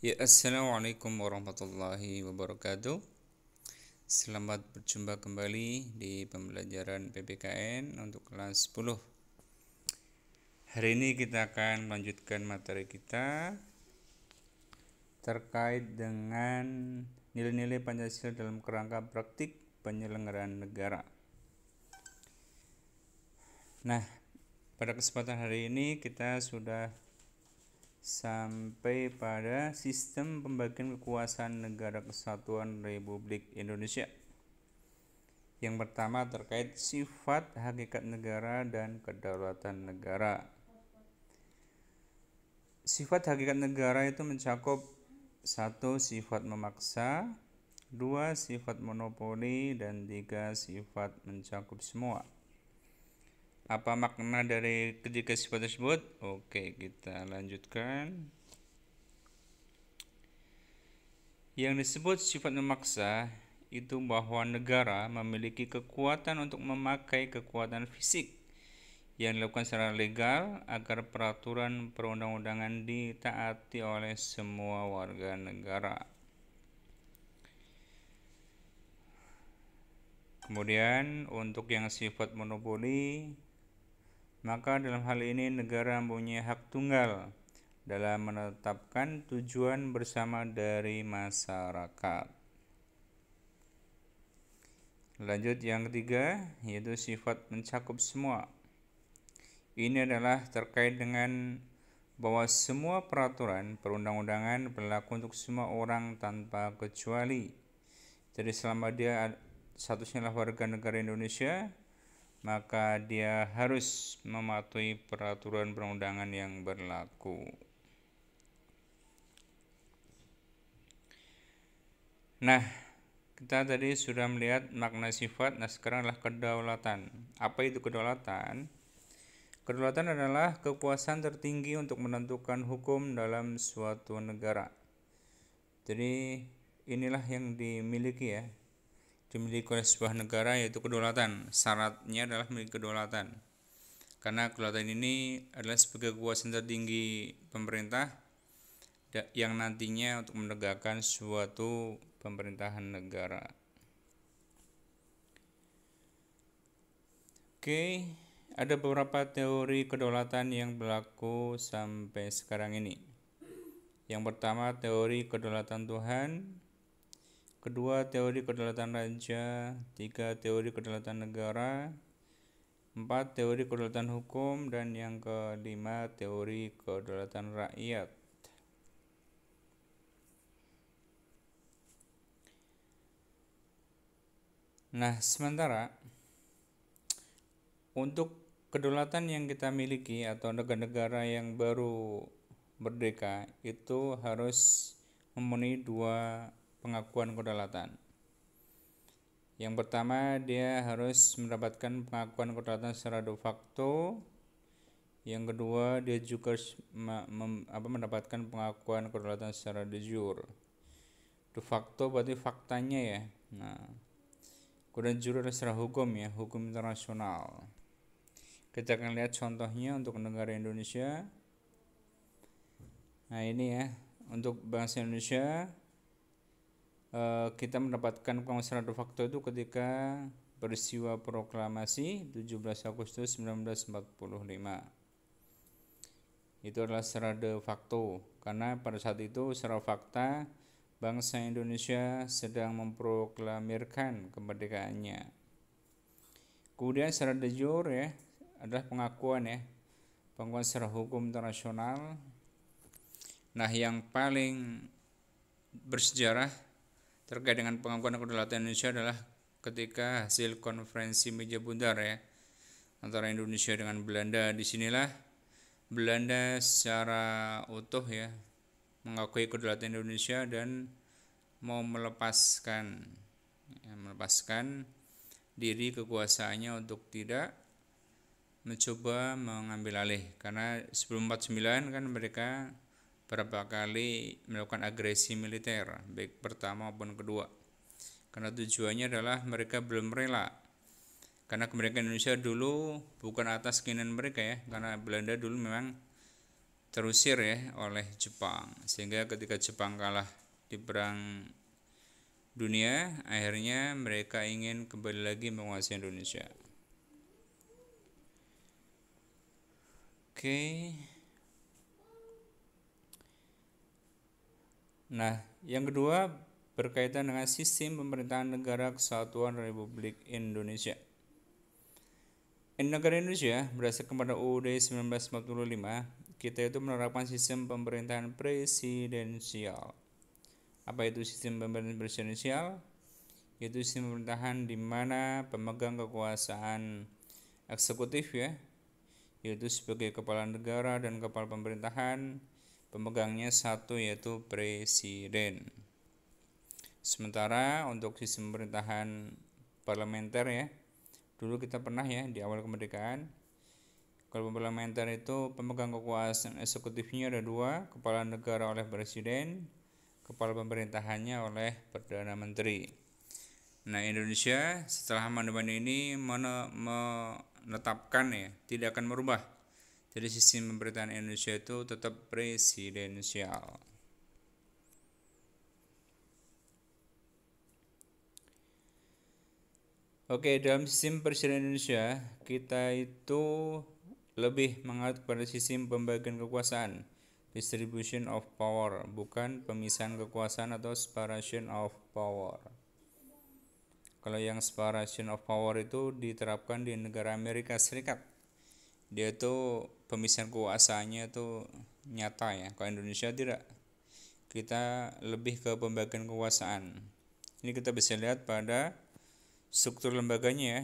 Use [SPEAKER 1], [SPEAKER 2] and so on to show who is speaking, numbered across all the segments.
[SPEAKER 1] Ya, assalamualaikum warahmatullahi wabarakatuh. Selamat berjumpa kembali di pembelajaran PPKN untuk kelas 10. Hari ini kita akan melanjutkan materi kita terkait dengan nilai-nilai Pancasila dalam kerangka praktik penyelenggaraan negara. Nah, pada kesempatan hari ini kita sudah sampai pada sistem pembagian kekuasaan Negara Kesatuan Republik Indonesia. Yang pertama terkait sifat hakikat negara dan kedaulatan negara. Sifat hakikat negara itu mencakup 1. Sifat memaksa, 2. Sifat monopoli, dan 3. Sifat mencakup semua. Apa makna dari ketiga sifat tersebut? Oke, kita lanjutkan. Yang disebut sifat memaksa itu bahwa negara memiliki kekuatan untuk memakai kekuatan fisik yang dilakukan secara legal agar peraturan perundang-undangan ditaati oleh semua warga negara. Kemudian untuk yang sifat monopoli, maka dalam hal ini negara mempunyai hak tunggal dalam menetapkan tujuan bersama dari masyarakat. Lanjut yang ketiga, yaitu sifat mencakup semua. Ini adalah terkait dengan bahwa semua peraturan perundang-undangan berlaku untuk semua orang tanpa kecuali. Jadi selama dia statusnya adalah warga negara Indonesia, maka dia harus mematuhi peraturan perundangan yang berlaku. Nah, kita tadi sudah melihat makna sifat. Nah, sekarang adalah kedaulatan. Apa itu kedaulatan? Kedaulatan adalah kekuasaan tertinggi untuk menentukan hukum dalam suatu negara. Jadi inilah yang dimiliki oleh sebuah negara, yaitu kedaulatan. Syaratnya adalah memiliki kedaulatan. Karena kedaulatan ini adalah sebagai kekuasaan tertinggi pemerintah yang nantinya untuk menegakkan suatu pemerintahan negara. Oke, ada beberapa teori kedaulatan yang berlaku sampai sekarang ini. Yang pertama, teori kedaulatan Tuhan. Kedua, teori kedaulatan raja. 3, teori kedaulatan negara. 4, teori kedaulatan hukum. Dan yang kelima, teori kedaulatan rakyat. Nah, sementara untuk kedaulatan yang kita miliki atau negara-negara yang baru merdeka itu harus memenuhi 2 pengakuan kedaulatan. Yang pertama, dia harus mendapatkan pengakuan kedaulatan secara de facto. Yang kedua, dia juga mendapatkan pengakuan kedaulatan secara de jure. De facto berarti faktanya ya. Nah, kemudian jure adalah secara hukum ya, hukum internasional. Kita akan lihat contohnya untuk negara Indonesia. Nah, ini ya, untuk bangsa Indonesia kita mendapatkan pengakuan secara de facto itu ketika peristiwa proklamasi 17 Agustus 1945. Itu adalah secara de facto, karena pada saat itu secara fakta bangsa Indonesia sedang memproklamirkan kemerdekaannya. Kemudian secara de jure ya, adalah pengakuan secara hukum internasional. Nah, yang paling bersejarah terkait dengan pengakuan kedaulatan Indonesia adalah ketika hasil konferensi meja bundar antara Indonesia dengan Belanda. Disinilah Belanda secara utuh mengakui kedaulatan Indonesia dan mau melepaskan diri kekuasaannya untuk tidak mencoba mengambil alih, karena sebelum 49 kan mereka berapa kali melakukan agresi militer, baik pertama maupun kedua, karena tujuannya adalah mereka belum rela, karena kemerdekaan Indonesia dulu bukan atas keinginan mereka karena Belanda dulu memang terusir ya oleh Jepang, sehingga ketika Jepang kalah di perang dunia, akhirnya mereka ingin kembali lagi menguasai Indonesia. Oke. Nah, yang kedua berkaitan dengan sistem pemerintahan negara kesatuan Republik Indonesia. Negara Indonesia berdasarkan pada UUD 1945, kita itu menerapkan sistem pemerintahan presidensial. Apa itu sistem pemerintahan presidensial? Yaitu sistem pemerintahan di mana pemegang kekuasaan eksekutif ya, yaitu sebagai kepala negara dan kepala pemerintahan, pemegangnya satu yaitu presiden. Sementara untuk sistem pemerintahan parlementer ya, dulu kita pernah ya di awal kemerdekaan, kalau parlementer itu pemegang kekuasaan eksekutifnya ada dua, kepala negara oleh presiden, kepala pemerintahannya oleh perdana menteri. Nah, Indonesia setelah amandemen ini menetapkan ya, tidak akan merubah. Jadi sistem pemerintahan Indonesia itu tetap presidensial. Oke, dalam sistem presiden Indonesia, kita itu lebih mengarah pada sistem pembagian kekuasaan, distribution of power, bukan pemisahan kekuasaan atau separation of power. Kalau yang separation of power itu diterapkan di negara Amerika Serikat. Dia itu pemisahan kekuasaannya itu nyata ya. Kalau Indonesia tidak. Kita lebih ke pembagian kekuasaan. Ini kita bisa lihat pada struktur lembaganya ya.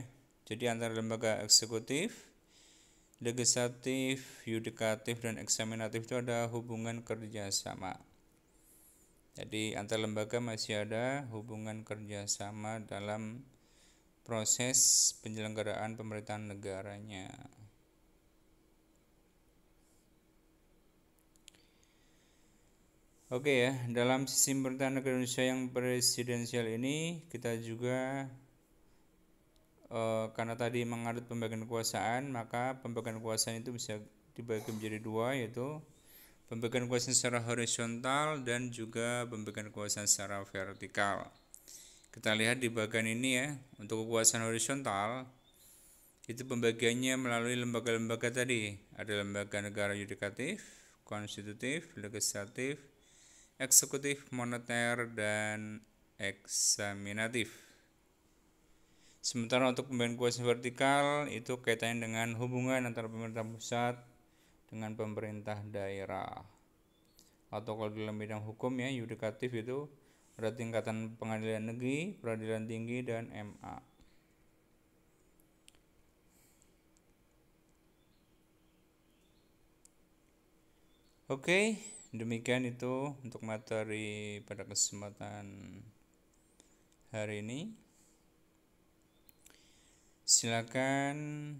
[SPEAKER 1] Jadi antara lembaga eksekutif, legislatif, yudikatif, dan eksaminatif itu ada hubungan kerjasama. Jadi antar lembaga masih ada hubungan kerjasama dalam proses penyelenggaraan pemerintahan negaranya. Oke ya, dalam sistem pemerintahan negara Indonesia yang presidensial ini kita juga karena tadi menganut pembagian kekuasaan, maka pembagian kekuasaan itu bisa dibagi menjadi dua, yaitu pembagian kekuasaan secara horizontal dan juga pembagian kekuasaan secara vertikal. Kita lihat di bagian ini ya, untuk kekuasaan horizontal itu pembagiannya melalui lembaga-lembaga tadi. Ada lembaga negara yudikatif, konstitutif, legislatif, eksekutif, moneter, dan eksaminatif. Sementara untuk pembagian kekuasaan vertikal itu kaitannya dengan hubungan antara pemerintah pusat dengan pemerintah daerah. Atau kalau dalam bidang hukum ya, yudikatif itu ada tingkatan pengadilan negeri, peradilan tinggi, dan MA. Oke, demikian itu untuk materi pada kesempatan hari ini. Silakan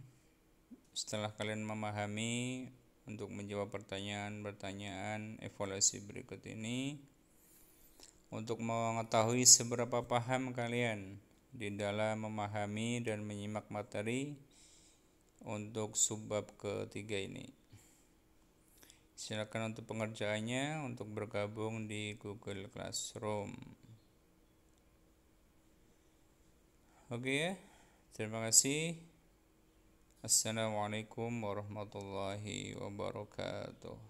[SPEAKER 1] setelah kalian memahami untuk menjawab pertanyaan-pertanyaan evaluasi berikut ini untuk mengetahui seberapa paham kalian di dalam memahami dan menyimak materi untuk subbab ketiga ini. Silakan untuk pengerjaannya untuk bergabung di Google Classroom. Oke ya. Terima kasih. Assalamualaikum warahmatullahi wabarakatuh.